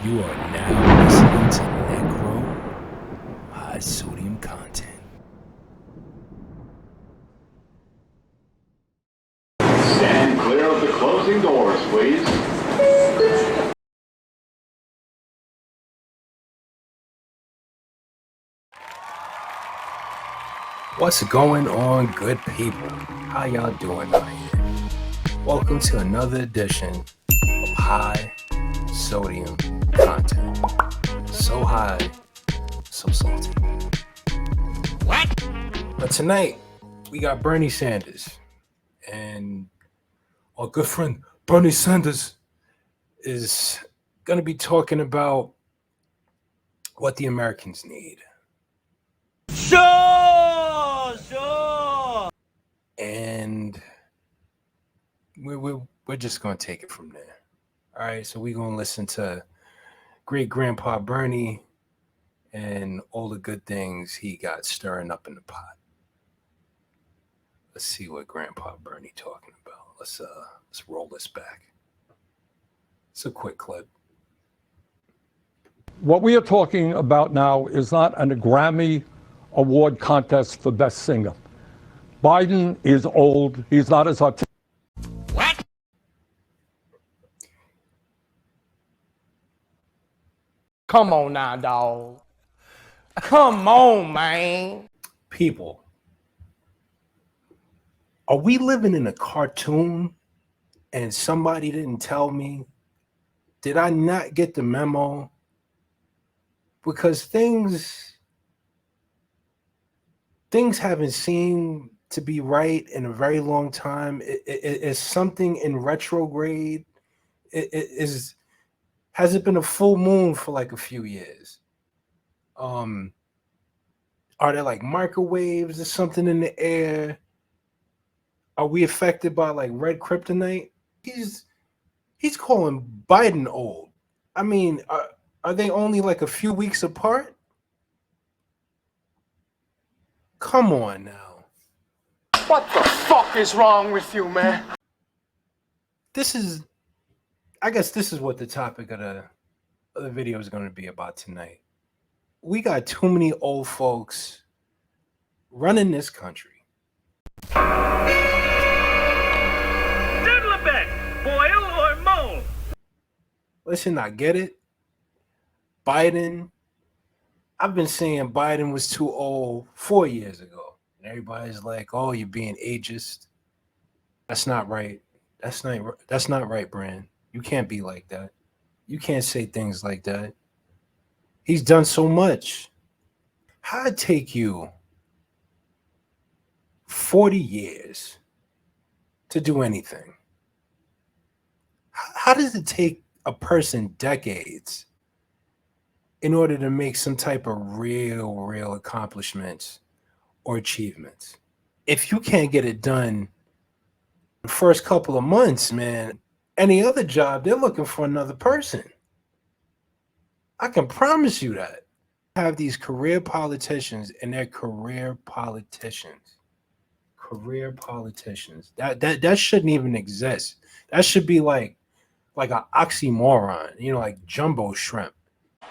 You are now listening to Nyeckro, high sodium content. Stand clear of the closing doors, please. What's going on, good people? How y'all doing out here? Welcome to another edition of high sodium content. So high, so salty. What? But tonight, we got Bernie Sanders. And our good friend Bernie Sanders is going to be talking about what the Americans need. Sure. And we're just going to take it from there. All right, so we're going to listen to great grandpa Bernie and all the good things he got stirring up in the pot. Let's see what grandpa Bernie talking about. Let's roll this back. It's a quick clip. What we are talking about now is not a Grammy Award contest for Best Singer. Biden is old. He's not as articulate. What? Come on now, dog. Come on, man. People, are we living in a cartoon and somebody didn't tell me? Did I not get the memo? Because things haven't seemed to be right in a very long time. It's something in retrograde. Has it been a full moon for like a few years? Are there like microwaves or something in the air? Are we affected by like red kryptonite? He's calling Biden old. I mean, are they only like a few weeks apart? Come on now. What the fuck is wrong with you, man? I guess this is what the topic of the video is going to be about tonight. We got too many old folks running this country. Boil or mold? Listen, I get it. Biden, I've been saying Biden was too old 4 years ago. And everybody's like, oh, you're being ageist. That's not right. That's not right, Brand. You can't be like that. You can't say things like that. He's done so much. How'd it take you 40 years to do anything? How does it take a person decades in order to make some type of real accomplishments or achievements? If you can't get it done the first couple of months, man, any other job, they're looking for another person. I can promise you that. Have these career politicians and they're career politicians. Career politicians. That shouldn't even exist. That should be like an oxymoron, like jumbo shrimp.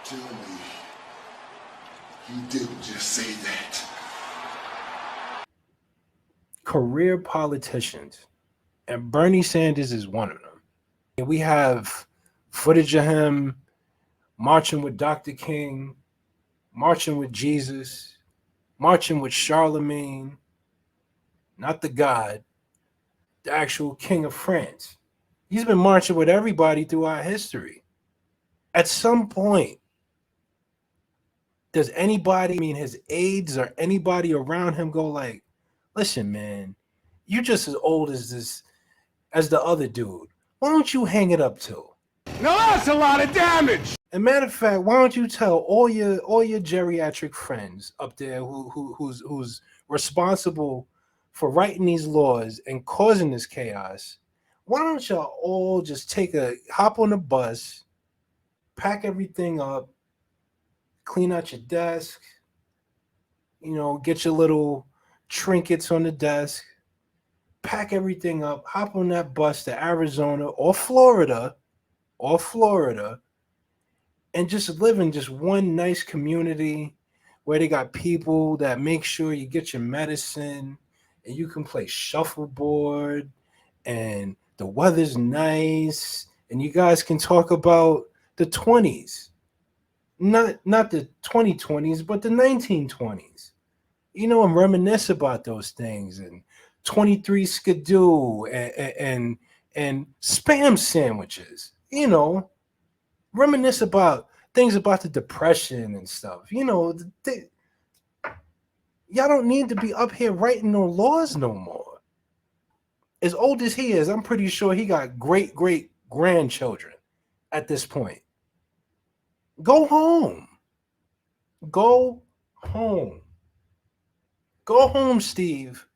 Tell me, you didn't just say that. Career politicians. And Bernie Sanders is one of them. And we have footage of him marching with Dr. King, marching with Jesus, marching with Charlemagne, not the God, the actual King of France. He's been marching with everybody throughout history. At some point, does anybody, his aides or anybody around him go like, listen, man, you're just as old as the other dude. Why don't you hang it up too? No, that's a lot of damage. As a matter of fact, why don't you tell all your geriatric friends up there who's responsible for writing these laws and causing this chaos? Why don't y'all all just hop on a bus, pack everything up, clean out your desk, get your little trinkets on the desk, pack everything up, hop on that bus to Arizona or Florida, and just live in just one nice community where they got people that make sure you get your medicine and you can play shuffleboard and the weather's nice and you guys can talk about the 20s, not the 2020s, but the 1920s, and reminisce about those things, and 23 skidoo and spam sandwiches, reminisce about things about the depression and stuff. Y'all don't need to be up here writing no laws no more. As old as he is, I'm pretty sure he got great grandchildren at this point. Go home. Go home. Go home, Steve.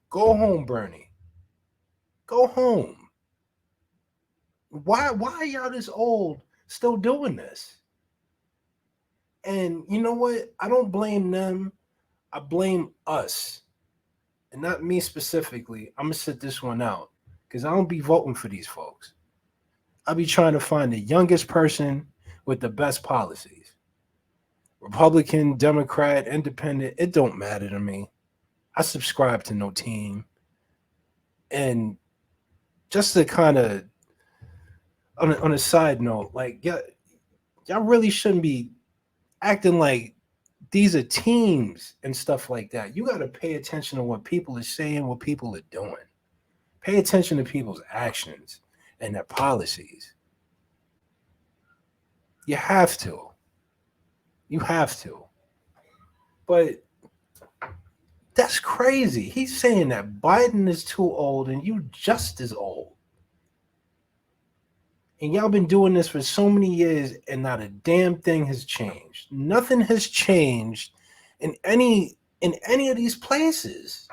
Go home, Bernie. Go home. Why are y'all this old still doing this? And you know what? I don't blame them. I blame us. And not me specifically. I'm going to sit this one out because I don't be voting for these folks. I'll be trying to find the youngest person with the best policies. Republican, Democrat, Independent, it don't matter to me. I subscribe to no team. And just to kind of, on a side note, like, y'all really shouldn't be acting like these are teams and stuff like that. You got to pay attention to what people are saying, what people are doing. Pay attention to people's actions and their policies. You have to. You have to. But that's crazy. He's saying that Biden is too old and you just as old. And y'all been doing this for so many years and not a damn thing has changed. Nothing has changed in any of these places.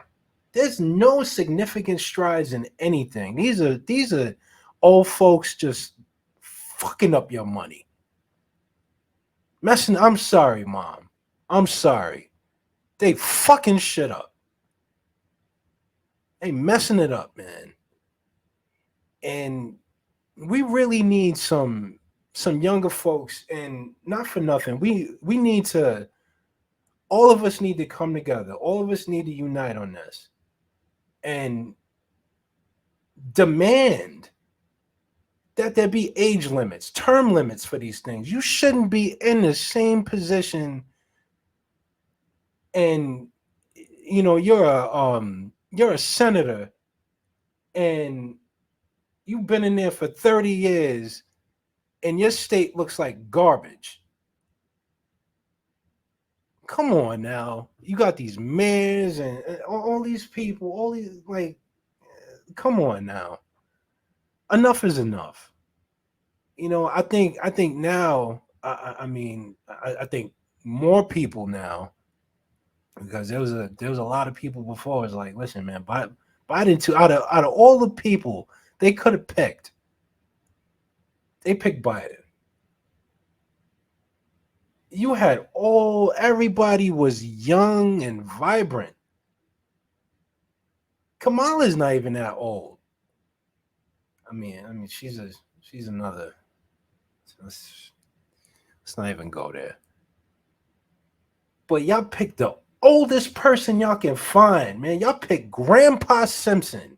There's no significant strides in anything. These are old folks just fucking up your money. I'm sorry, Mom. I'm sorry. They fucking shit up. They messing it up, man. And we really need some younger folks, and not for nothing. We need to, all of us need to come together. All of us need to unite on this and demand that there be age limits, term limits for these things. You shouldn't be in the same position and you're a senator and you've been in there for 30 years and your state looks like garbage. Come on now. You got these mayors and all these people, all these, like, come on now. Enough is enough. I think now, I think more people now, because there was a lot of people before. It was like, listen, man, Biden out of all the people they could have picked, they picked Biden. You had everybody was young and vibrant. Kamala's not even that old. I mean, she's another. Let's not even go there. But y'all picked the oldest person y'all can find, man. Y'all picked Grandpa Simpson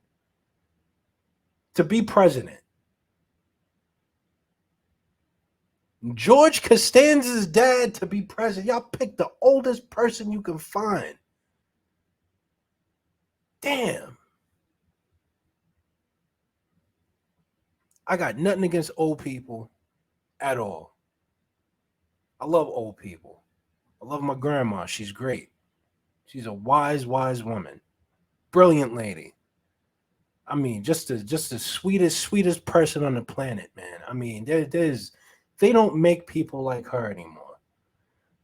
to be president. George Costanza's dad to be president. Y'all picked the oldest person you can find. Damn. I got nothing against old people at all. I love old people. I love my grandma. She's great. She's a wise woman. Brilliant lady. I mean, just the sweetest person on the planet, man. I mean, they don't make people like her anymore.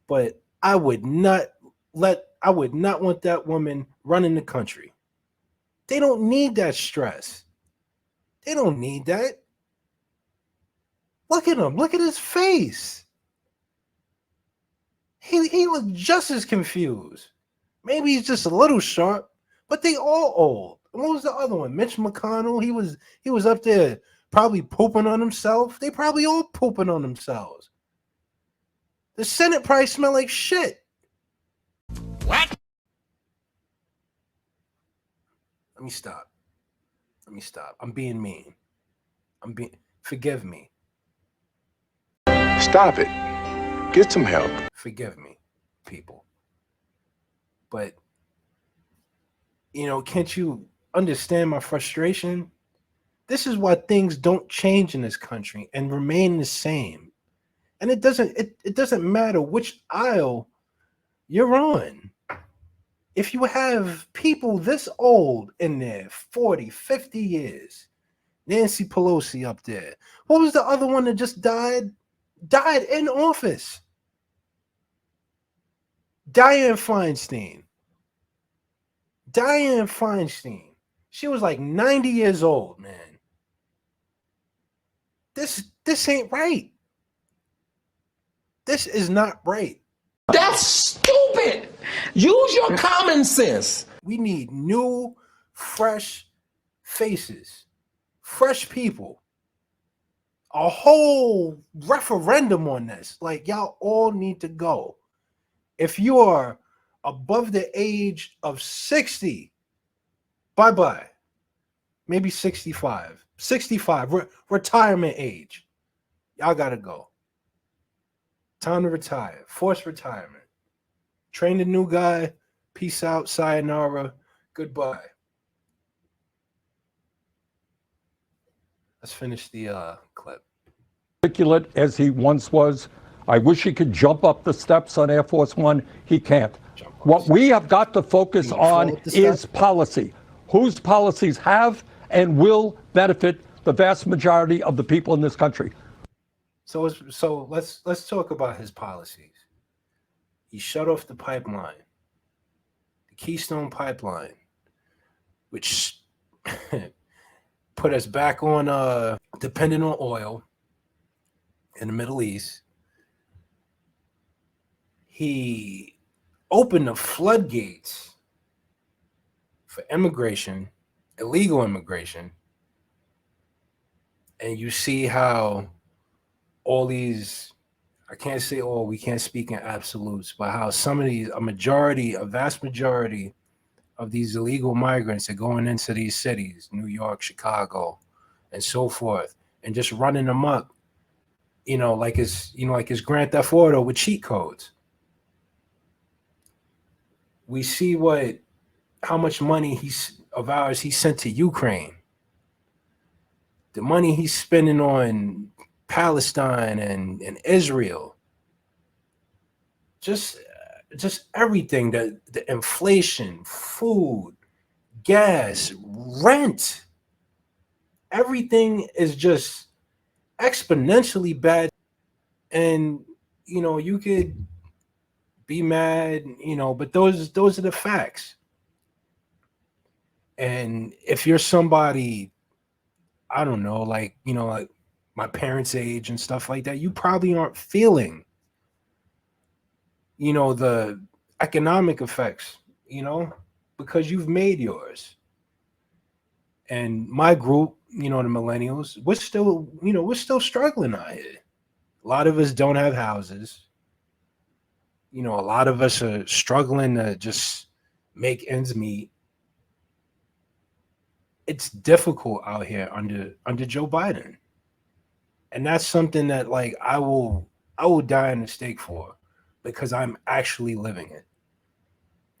But I would not want that woman running the country. They don't need that stress. They don't need that. Look at him. Look at his face. He looked just as confused. Maybe he's just a little sharp, but they all old. And what was the other one? Mitch McConnell. He was up there probably pooping on himself. They probably all pooping on themselves. The Senate probably smell like shit. What? Let me stop. I'm being mean. Forgive me. Stop it. Get some help. Forgive me, people. But, can't you understand my frustration? This is why things don't change in this country and remain the same. And it doesn't matter which aisle you're on. If you have people this old in there, 40, 50 years, Nancy Pelosi up there. What was the other one that just died? Died in office. Dianne Feinstein. She was like 90 years old, man. This ain't right. This is not right. That's stupid. Use your common sense. We need new, fresh faces, fresh people. A whole referendum on this. Like, y'all all need to go. If you are above the age of 60, bye-bye. Maybe 65. 65, retirement age. Y'all got to go. Time to retire. Forced retirement. Train the new guy. Peace out. Sayonara. Goodbye. Let's finish the clip. Articulate as he once was. I wish he could jump up the steps on Air Force One. He can't. What we have got to focus on is policy. Whose policies have and will benefit the vast majority of the people in this country. So let's talk about his policies. He shut off the pipeline, the Keystone Pipeline, which put us back on dependent on oil in the Middle East. He opened the floodgates for immigration, illegal immigration, and you see how all these, I can't say all, we can't speak in absolutes, but how some of these, a vast majority of these illegal migrants are going into these cities, New York, Chicago, and so forth, and just running them up, like it's Grand Theft Auto with cheat codes. We see how much money he sent to Ukraine. The money he's spending on Palestine and Israel. Just everything, the inflation, food, gas, rent. Everything is just exponentially bad. And you could be mad, but those are the facts. And if you're somebody, I don't know, like my parents' age and stuff like that, you probably aren't feeling, the economic effects, because you've made yours. And my group, the millennials, we're still struggling out here. A lot of us don't have houses. A lot of us are struggling to just make ends meet. It's difficult out here under Joe Biden. And that's something that I will die in the stake for, because I'm actually living it.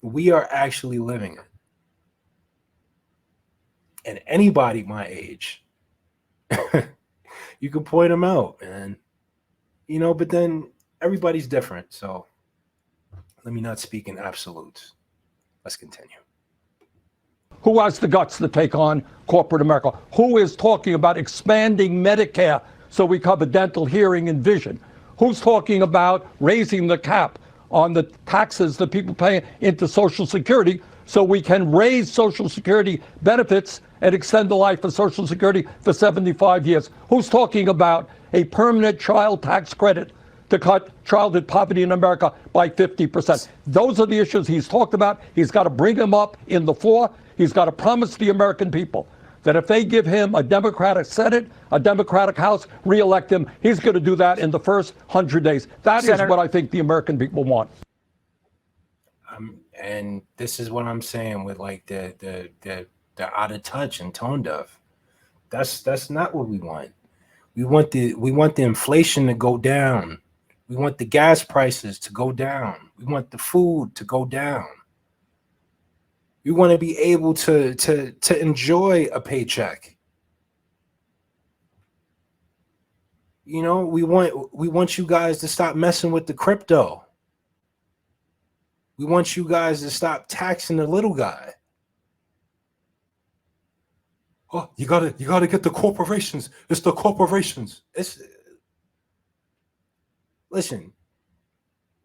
We are actually living it. And anybody my age, you can point them out, man. But then everybody's different. So let me not speak in absolutes. Let's continue. Who has the guts to take on corporate America? Who is talking about expanding Medicare so we cover dental, hearing, and vision? Who's talking about raising the cap on the taxes that people pay into Social Security so we can raise Social Security benefits and extend the life of Social Security for 75 years? Who's talking about a permanent child tax credit to cut childhood poverty in America by 50%? Those are the issues he's talked about. He's got to bring them up in the fore. He's got to promise the American people that if they give him a Democratic Senate, a Democratic House, reelect him, he's going to do that in the first 100 days. That is what I think the American people want. And this is what I'm saying with like the out of touch and tone deaf. That's not what we want. We want the inflation to go down. We want the gas prices to go down. We want the food to go down. We want to be able to enjoy a paycheck. You know, we want you guys to stop messing with the crypto. We want you guys to stop taxing the little guy. Oh, you gotta get the corporations. It's the corporations. Listen,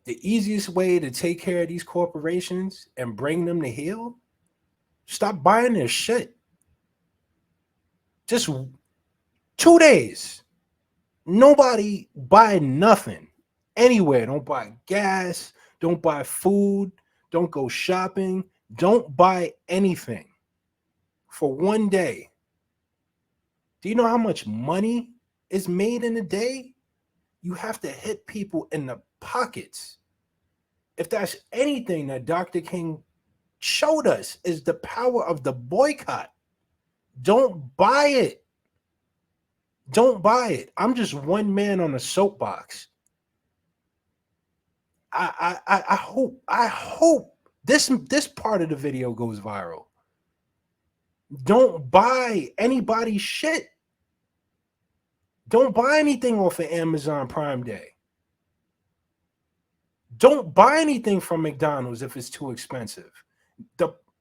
the easiest way to take care of these corporations and bring them to heel, stop buying their shit. Just 2 days. Nobody buy nothing anywhere. Don't buy gas. Don't buy food. Don't go shopping. Don't buy anything for 1 day. Do you know how much money is made in a day? You have to hit people in the pockets. If that's anything that Dr. King showed us, is the power of the boycott. Don't buy it. Don't buy it. I'm just one man on a soapbox. I hope this part of the video goes viral. Don't buy anybody's shit. Don't buy anything off of Amazon Prime Day. Don't buy anything from McDonald's if it's too expensive.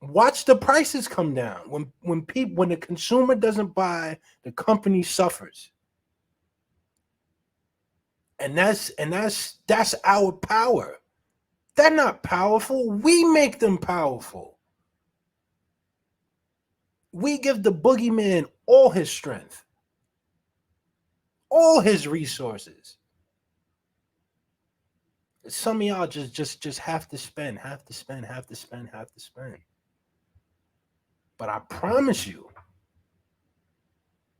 Watch the prices come down. When the consumer doesn't buy, the company suffers. And that's our power. They're not powerful. We make them powerful. We give the boogeyman all his strength, all his resources. Some of y'all just have to spend. But I promise you,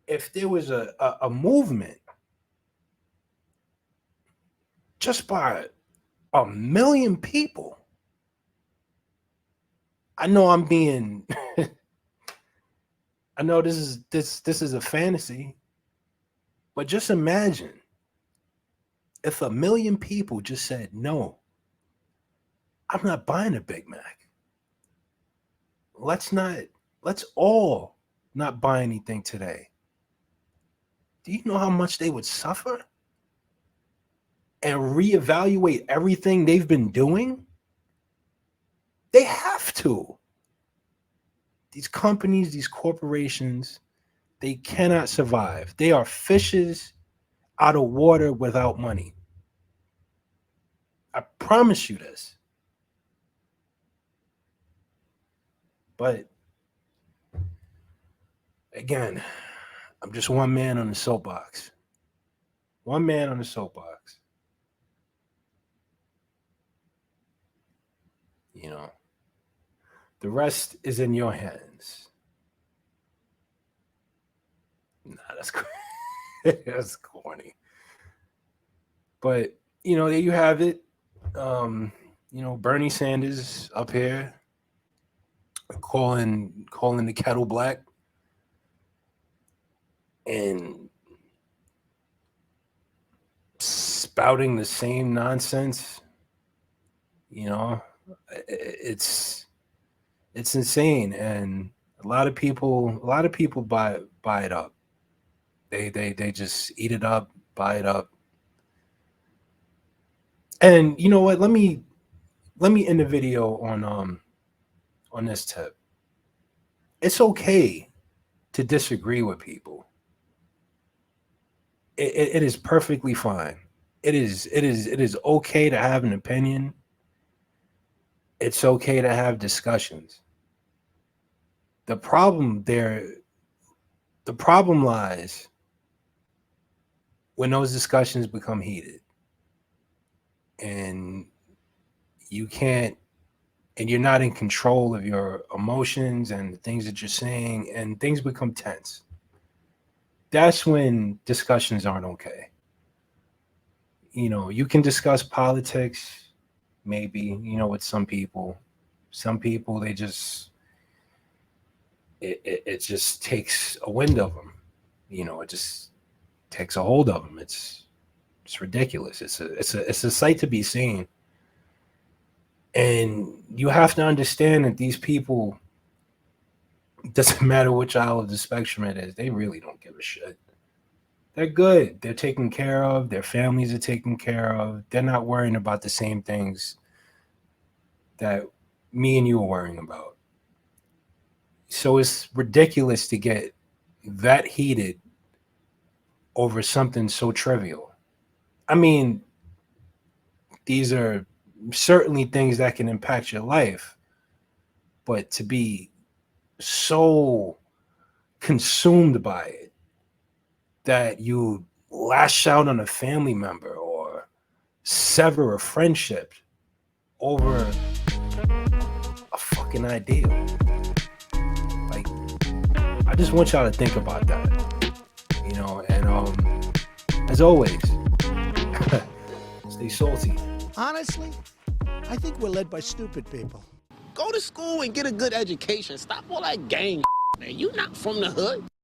if there was a movement just by 1 million people, I know I'm being I know this is a fantasy, but just imagine if 1 million people just said, no, I'm not buying a Big Mac. Let's all not buy anything today. Do you know how much they would suffer? And reevaluate everything they've been doing? They have to. These companies, these corporations, they cannot survive. They are fishes out of water without money. I promise you this. But again, I'm just one man on the soapbox. One man on the soapbox. You know, the rest is in your hands. Nah, that's that's corny. But you know, there you have it. You know, Bernie Sanders up here calling the kettle black, and spouting the same nonsense. You know, it's insane, and a lot of people buy it up. They just eat it up, buy it up. And you know what? Let me end the video on this tip. It's okay to disagree with people. It is perfectly fine. It is okay to have an opinion. It's okay to have discussions. The problem lies when those discussions become heated, and you can't and you're not in control of your emotions and the things that you're saying, and things become tense, that's when discussions aren't okay. You know, you can discuss politics, maybe, you know, with some people. Some people, they just, it just takes a wind of them. You know, it just takes a hold of them. It's ridiculous. It's a sight to be seen. And you have to understand that these people, it doesn't matter which aisle of the spectrum it is, they really don't give a shit. They're good. They're taken care of. Their families are taken care of. They're not worrying about the same things that me and you are worrying about. So it's ridiculous to get that heated over something so trivial. I mean, these are certainly things that can impact your life, but to be so consumed by it that you lash out on a family member or sever a friendship over a fucking ideal. Like, I just want y'all to think about that, you know. And as always, stay salty. Honestly, I think we're led by stupid people. Go to school and get a good education. Stop all that gang, man. You not from the hood.